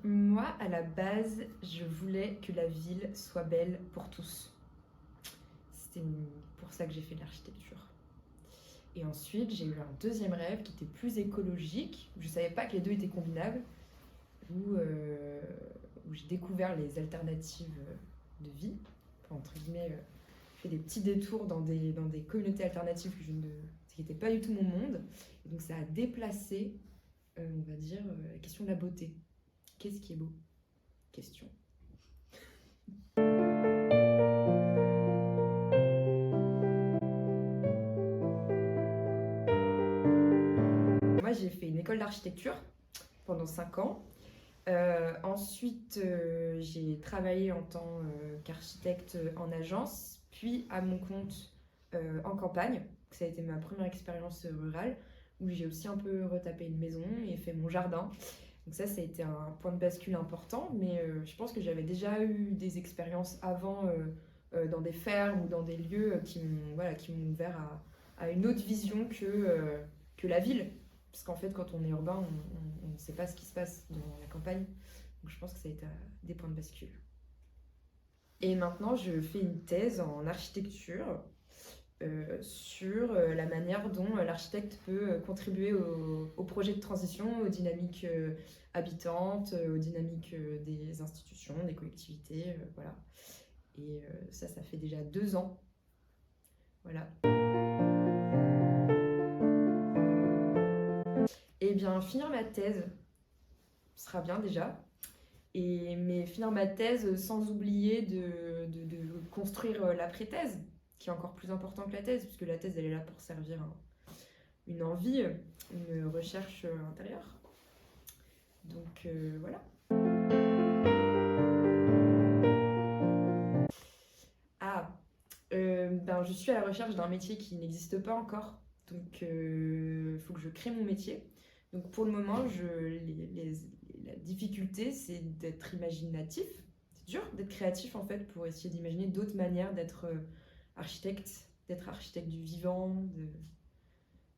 Moi, à la base, je voulais que la ville soit belle pour tous. C'était pour ça que j'ai fait de l'architecture. Et ensuite, j'ai eu un deuxième rêve qui était plus écologique. Je ne savais pas que les deux étaient combinables, où j'ai découvert les alternatives de vie. Enfin, entre guillemets, fait des petits détours dans des communautés alternatives qui n'étaient pas du tout mon monde. Et donc ça a déplacé, on va dire, la question de la beauté. Qu'est-ce qui est beau? Question. Moi, j'ai fait une école d'architecture pendant 5 ans. Ensuite, j'ai travaillé en tant qu'architecte en agence, puis à mon compte en campagne. Ça a été ma première expérience rurale, où j'ai aussi un peu retapé une maison et fait mon jardin. Donc ça a été un point de bascule important, mais je pense que j'avais déjà eu des expériences avant dans des fermes ou dans des lieux qui m'ont ouvert à une autre vision que la ville. Parce qu'en fait, quand on est urbain, on ne sait pas ce qui se passe dans la campagne. Donc je pense que ça a été des points de bascule. Et maintenant, je fais une thèse en architecture sur la manière dont l'architecte peut contribuer au projet de transition, aux dynamiques habitantes, aux dynamiques des institutions, des collectivités, voilà. Et ça fait déjà 2 ans. Voilà. Et bien, finir ma thèse sera bien déjà. Mais finir ma thèse sans oublier de construire l'après-thèse, qui est encore plus important que la thèse, puisque la thèse, elle est là pour servir une envie, une recherche intérieure. Donc voilà. Ah, je suis à la recherche d'un métier qui n'existe pas encore. Donc il faut que je crée mon métier. Donc pour le moment, la difficulté, c'est d'être imaginatif. C'est dur d'être créatif en fait pour essayer d'imaginer d'autres manières d'être d'être architecte du vivant,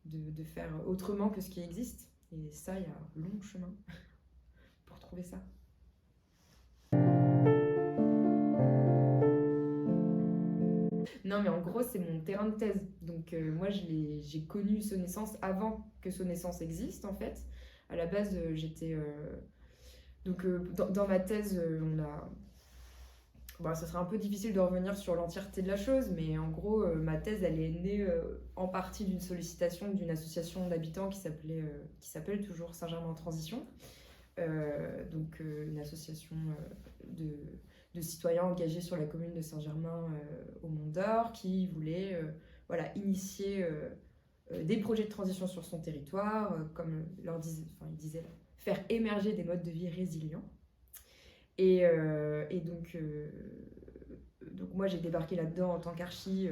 de faire autrement que ce qui existe. Et ça, il y a un long chemin pour trouver ça. Non, mais en gros, c'est mon terrain de thèse. Donc, moi, j'ai connu Sonnaissance avant que Sonnaissance existe, en fait. À la base, j'étais. Donc, dans ma thèse, ça serait un peu difficile de revenir sur l'entièreté de la chose, mais en gros, ma thèse, elle est née en partie d'une sollicitation d'une association d'habitants qui s'appelle toujours Saint-Germain en Transition. Une association de citoyens engagés sur la commune de Saint-Germain au Mont d'Or qui voulait initier des projets de transition sur son territoire, comme il disait, faire émerger des modes de vie résilients. Et donc moi j'ai débarqué là-dedans en tant qu'archi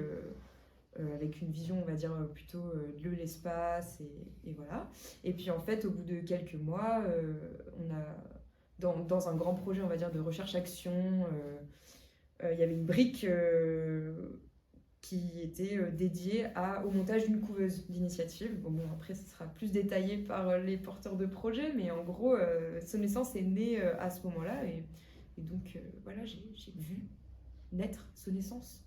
avec une vision, on va dire, plutôt de l'espace, et voilà. Et puis en fait, au bout de quelques mois, on a, dans un grand projet, on va dire, de recherche-action, il y avait une brique qui était dédiée au montage d'une couveuse d'initiative. Bon, après, ce sera plus détaillé par les porteurs de projet, mais en gros, Sonnaissance est née à ce moment-là, et donc, voilà, j'ai vu naître Sonnaissance.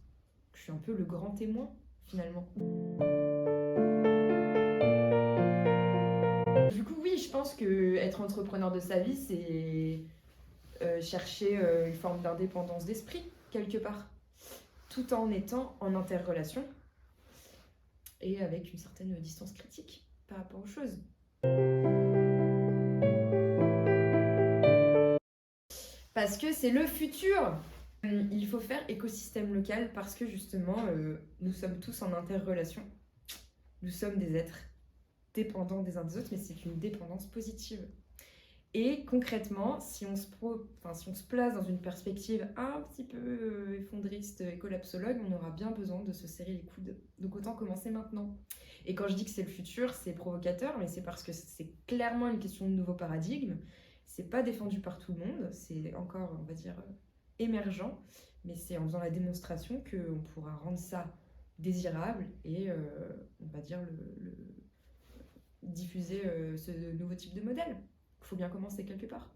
Je suis un peu le grand témoin finalement. Du coup, oui, je pense que être entrepreneur de sa vie, c'est chercher une forme d'indépendance d'esprit, quelque part, tout en étant en interrelation et avec une certaine distance critique par rapport aux choses. Parce que c'est le futur. Il faut faire écosystème local parce que justement, nous sommes tous en interrelation. Nous sommes des êtres dépendants des uns des autres, mais c'est une dépendance positive. Et concrètement, si on se place dans une perspective un petit peu effondriste et collapsologue, on aura bien besoin de se serrer les coudes. Donc autant commencer maintenant. Et quand je dis que c'est le futur, c'est provocateur, mais c'est parce que c'est clairement une question de nouveau paradigme. C'est pas défendu par tout le monde, c'est encore, on va dire, émergent, mais c'est en faisant la démonstration qu'on pourra rendre ça désirable et, on va dire, diffuser ce nouveau type de modèle. faut bien commencer quelque part.